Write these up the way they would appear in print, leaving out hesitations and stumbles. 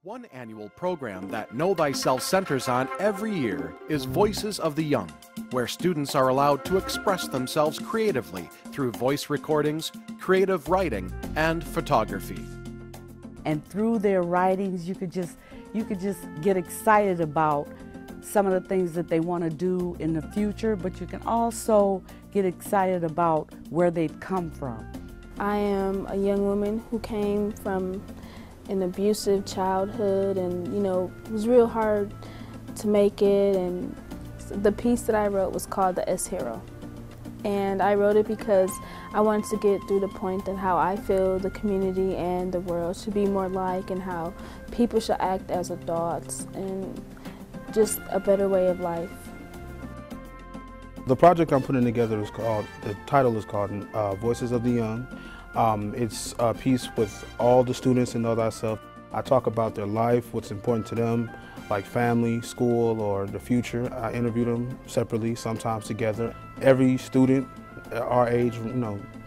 One annual program that Know Thyself centers on every year is Voices of the Young, where students are allowed to express themselves creatively through voice recordings, creative writing, and photography. And through their writings, you could just get excited about some of the things that they want to do in the future, but you can also get excited about where they've come from. I am a young woman who came from an abusive childhood, and it was real hard to make it, and the piece that I wrote was called The S-Hero. And I wrote it because I wanted to get through the point of how I feel the community and the world should be more like, and how people should act as adults, and just a better way of life. The project I'm putting together the title is called Voices of the Young. It's a piece with all the students in Know Thyself. I talk about their life, what's important to them, like family, school, or the future. I interview them separately, sometimes together. Every student our age,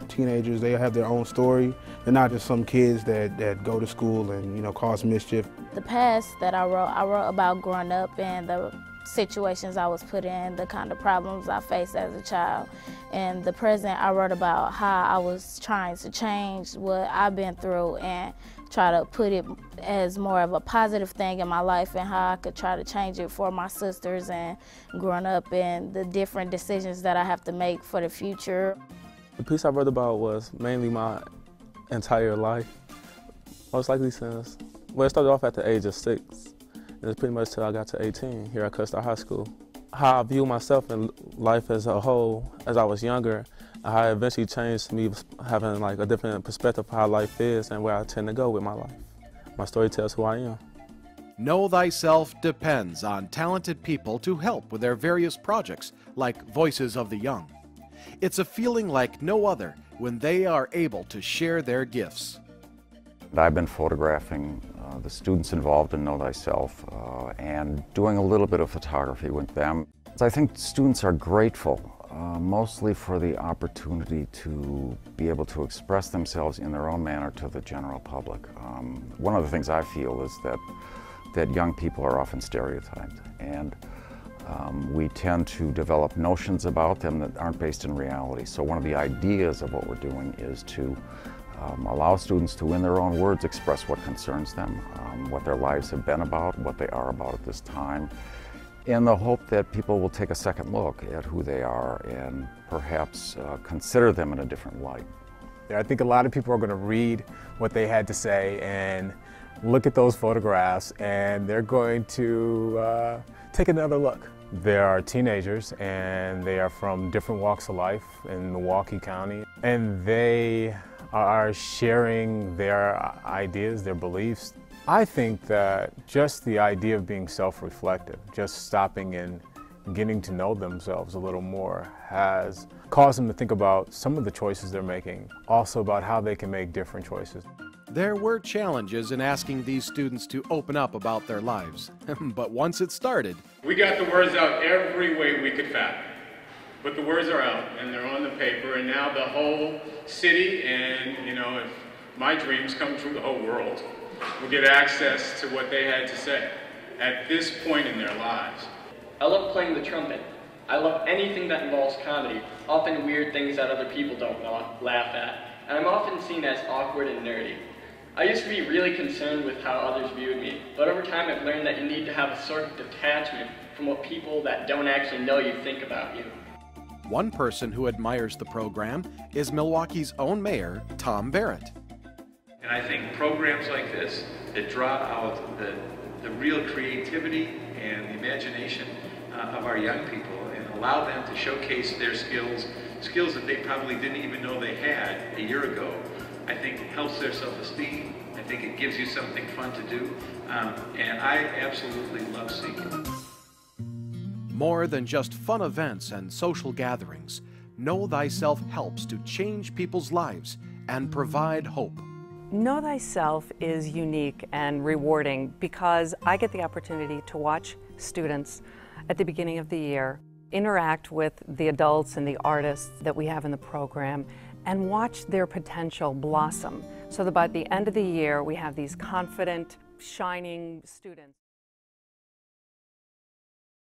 teenagers, they have their own story. They're not just some kids that go to school and, cause mischief. The past that I wrote about growing up and the situations I was put in, the kind of problems I faced as a child. And the present, I wrote about how I was trying to change what I've been through and try to put it as more of a positive thing in my life, and how I could try to change it for my sisters and growing up, and the different decisions that I have to make for the future. The piece I wrote about was mainly my entire life, most likely since, well, it started off at the age of 6. And it's pretty much till I got to 18 here at Custer High School. How I view myself in life as a whole as I was younger, and how it eventually changed me having like a different perspective of how life is and where I tend to go with my life. My story tells who I am. Know Thyself depends on talented people to help with their various projects, like Voices of the Young. It's a feeling like no other when they are able to share their gifts. I've been photographing the students involved in Know Thyself and doing a little bit of photography with them. I think students are grateful mostly for the opportunity to be able to express themselves in their own manner to the general public. One of the things I feel is that young people are often stereotyped, and we tend to develop notions about them that aren't based in reality. So one of the ideas of what we're doing is to allow students to, in their own words, express what concerns them, what their lives have been about, what they are about at this time, in the hope that people will take a second look at who they are and perhaps consider them in a different light. I think a lot of people are going to read what they had to say and look at those photographs, and they're going to take another look. There are teenagers, and they are from different walks of life in Milwaukee County, and they are sharing their ideas, their beliefs. I think that just the idea of being self-reflective, just stopping and getting to know themselves a little more, has caused them to think about some of the choices they're making, also about how they can make different choices. There were challenges in asking these students to open up about their lives, but once it started, we got the words out every way we could fathom. But the words are out, and they're on the paper, and now the whole city, and if my dreams come true, the whole world will get access to what they had to say at this point in their lives. I love playing the trumpet. I love anything that involves comedy, often weird things that other people don't laugh at, and I'm often seen as awkward and nerdy. I used to be really concerned with how others viewed me, but over time I've learned that you need to have a sort of detachment from what people that don't actually know you think about you. One person who admires the program is Milwaukee's own mayor, Tom Barrett. And I think programs like this that draw out the real creativity and the imagination of our young people and allow them to showcase their skills that they probably didn't even know they had a year ago, I think helps their self-esteem. I think it gives you something fun to do, and I absolutely love seeing it. More than just fun events and social gatherings, Know Thyself helps to change people's lives and provide hope. Know Thyself is unique and rewarding because I get the opportunity to watch students at the beginning of the year interact with the adults and the artists that we have in the program, and watch their potential blossom so that by the end of the year we have these confident, shining students.